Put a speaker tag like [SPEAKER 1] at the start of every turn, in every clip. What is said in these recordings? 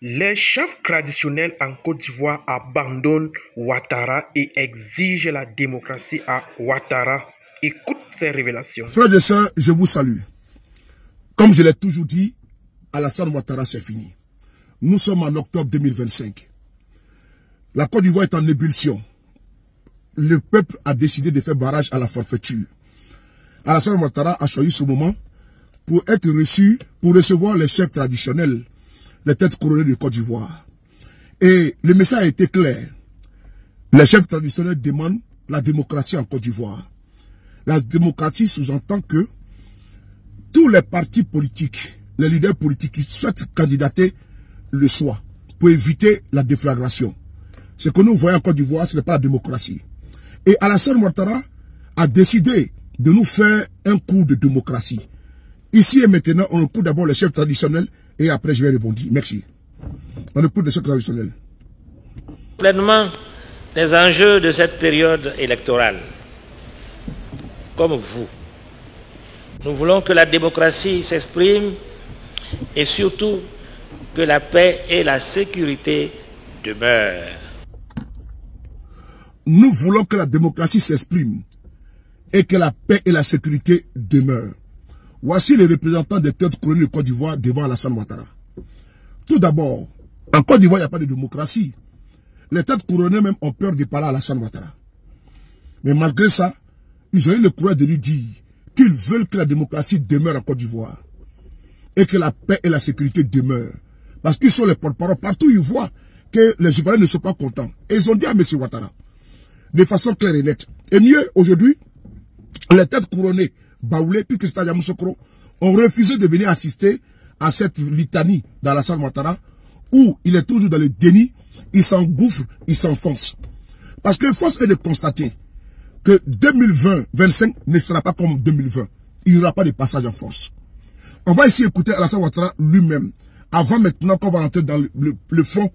[SPEAKER 1] Les chefs traditionnels en Côte d'Ivoire abandonnent Ouattara et exigent la démocratie à Ouattara. Écoute ces révélations.
[SPEAKER 2] Frères et sœurs, je vous salue. Comme je l'ai toujours dit, Alassane Ouattara, c'est fini. Nous sommes en octobre 2025. La Côte d'Ivoire est en ébullition. Le peuple a décidé de faire barrage à la forfaiture. Alassane Ouattara a choisi ce moment pour être reçu, pour recevoir les chefs traditionnels, les têtes couronnées de Côte d'Ivoire. Et le message a été clair. Les chefs traditionnels demandent la démocratie en Côte d'Ivoire. La démocratie sous-entend que tous les partis politiques, les leaders politiques qui souhaitent candidater le soient pour éviter la déflagration. Ce que nous voyons en Côte d'Ivoire, ce n'est pas la démocratie. Et Alassane Ouattara a décidé de nous faire un coup de démocratie. Ici et maintenant, on écoute d'abord les chefs traditionnels et après je vais répondre. Merci. On écoute les chefs traditionnels.
[SPEAKER 3] Pleinement les enjeux de cette période électorale. Comme vous, nous voulons que la démocratie s'exprime et surtout que la paix et la sécurité demeurent.
[SPEAKER 2] Nous voulons que la démocratie s'exprime et que la paix et la sécurité demeurent. Voici les représentants des têtes couronnées de Côte d'Ivoire devant Alassane Ouattara. Tout d'abord, en Côte d'Ivoire, il n'y a pas de démocratie. Les têtes couronnées même ont peur de parler à Alassane Ouattara. Mais malgré ça, ils ont eu le courage de lui dire qu'ils veulent que la démocratie demeure en Côte d'Ivoire. Et que la paix et la sécurité demeurent. Parce qu'ils sont les porte-parole. Partout, ils voient que les Ivoiriens ne sont pas contents. Et ils ont dit à M. Ouattara, de façon claire et nette. Et mieux, aujourd'hui, les têtes couronnées, Baoulé, puis Christophe Yamoussoukro, ont refusé de venir assister à cette litanie d'Alassane Ouattara, où il est toujours dans le déni, il s'engouffre, il s'enfonce. Parce que force est de constater que 2020-25 ne sera pas comme 2020. Il n'y aura pas de passage en force. On va ici écouter Alassane Ouattara lui-même, avant maintenant qu'on va rentrer dans le fond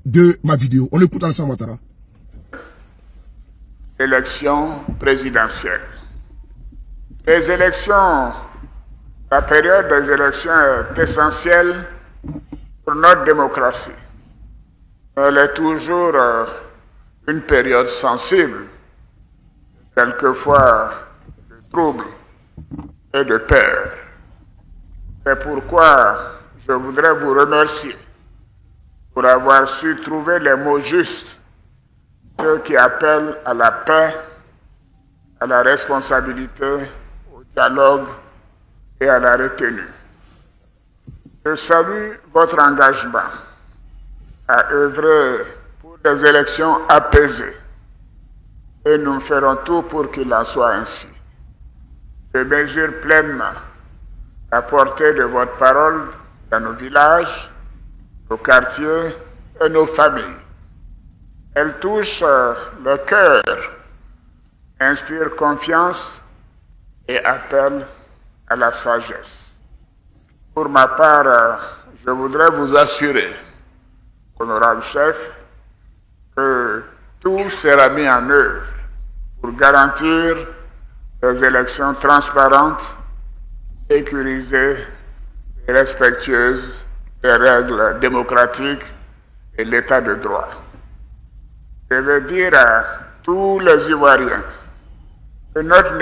[SPEAKER 2] de ma vidéo. On écoute Alassane Ouattara.
[SPEAKER 4] Élection présidentielle. Les élections, la période des élections est essentielle pour notre démocratie. Elle est toujours une période sensible, quelquefois de troubles et de peur. C'est pourquoi je voudrais vous remercier pour avoir su trouver les mots justes, ceux qui appellent à la paix, à la responsabilité, au dialogue et à la retenue. Je salue votre engagement à œuvrer pour des élections apaisées et nous ferons tout pour qu'il en soit ainsi. Je mesure pleinement la portée de votre parole dans nos villages, nos quartiers et nos familles. Elle touche le cœur, inspire confiance et appelle à la sagesse. Pour ma part, je voudrais vous assurer, honorable chef, que tout sera mis en œuvre pour garantir des élections transparentes, sécurisées et respectueuses des règles démocratiques et l'état de droit. Je veux dire à tous les Ivoiriens que notre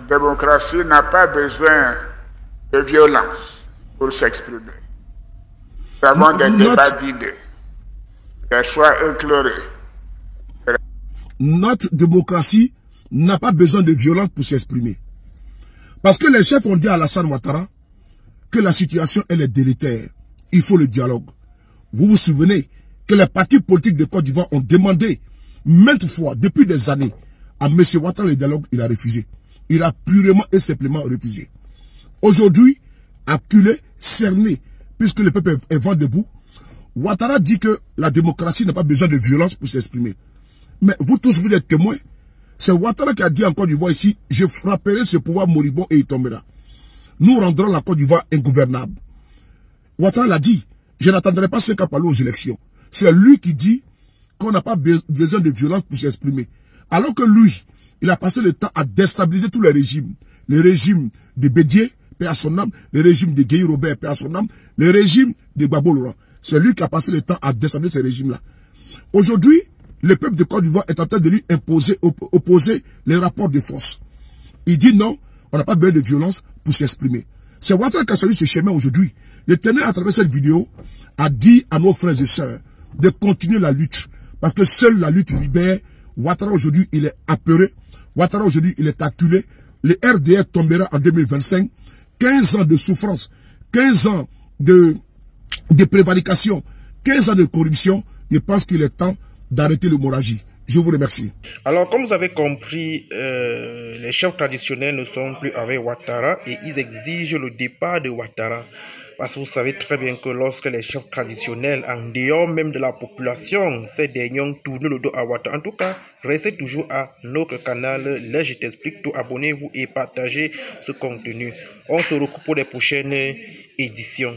[SPEAKER 4] démocratie n'a pas besoin de violence pour s'exprimer. Nous avons des débats d'idées, des choix éclairés.
[SPEAKER 2] Notre démocratie n'a pas besoin de violence pour s'exprimer. Parce que les chefs ont dit à Alassane Ouattara que la situation elle est délétère. Il faut le dialogue. Vous vous souvenez que les partis politiques de Côte d'Ivoire ont demandé maintes fois, depuis des années, à M. Ouattara le dialogue, il a refusé. Il a purement et simplement refusé. Aujourd'hui, acculé, cerné, puisque le peuple est vent debout, Ouattara dit que la démocratie n'a pas besoin de violence pour s'exprimer. Mais vous tous, vous êtes témoins. C'est Ouattara qui a dit en Côte d'Ivoire ici, je frapperai ce pouvoir moribond et il tombera. Nous rendrons la Côte d'Ivoire ingouvernable. Ouattara l'a dit, je n'attendrai pas 5 ans pour aller aux élections. C'est lui qui dit qu'on n'a pas besoin de violence pour s'exprimer. Alors que lui, il a passé le temps à déstabiliser tous les régimes. Le régime de Bédié, paix à son âme, le régime de Gueye Robert, paix à son âme, le régime de Gbagbo Laurent. C'est lui qui a passé le temps à descendre ces régimes-là. Aujourd'hui, le peuple de Côte d'Ivoire est en train de lui opposer les rapports de force. Il dit non, on n'a pas besoin de violence pour s'exprimer. C'est Ouattara qui a choisi ce chemin aujourd'hui. L'Éternel, à travers cette vidéo, a dit à nos frères et sœurs de continuer la lutte. Parce que seule la lutte libère. Ouattara aujourd'hui, il est apeuré. Ouattara aujourd'hui, il est acculé. Le RDR tombera en 2025. 15 ans de souffrance, 15 ans de prévarication, 15 ans de corruption. Je pense qu'il est temps d'arrêter l'hémorragie. Je vous remercie.
[SPEAKER 1] Alors, comme vous avez compris, les chefs traditionnels ne sont plus avec Ouattara et ils exigent le départ de Ouattara. Parce que vous savez très bien que lorsque les chefs traditionnels, en dehors même de la population, ces derniers tournent le dos à Ouattara. En tout cas, restez toujours à notre canal. Là, je t'explique tout. Abonnez-vous et partagez ce contenu. On se retrouve pour les prochaines éditions.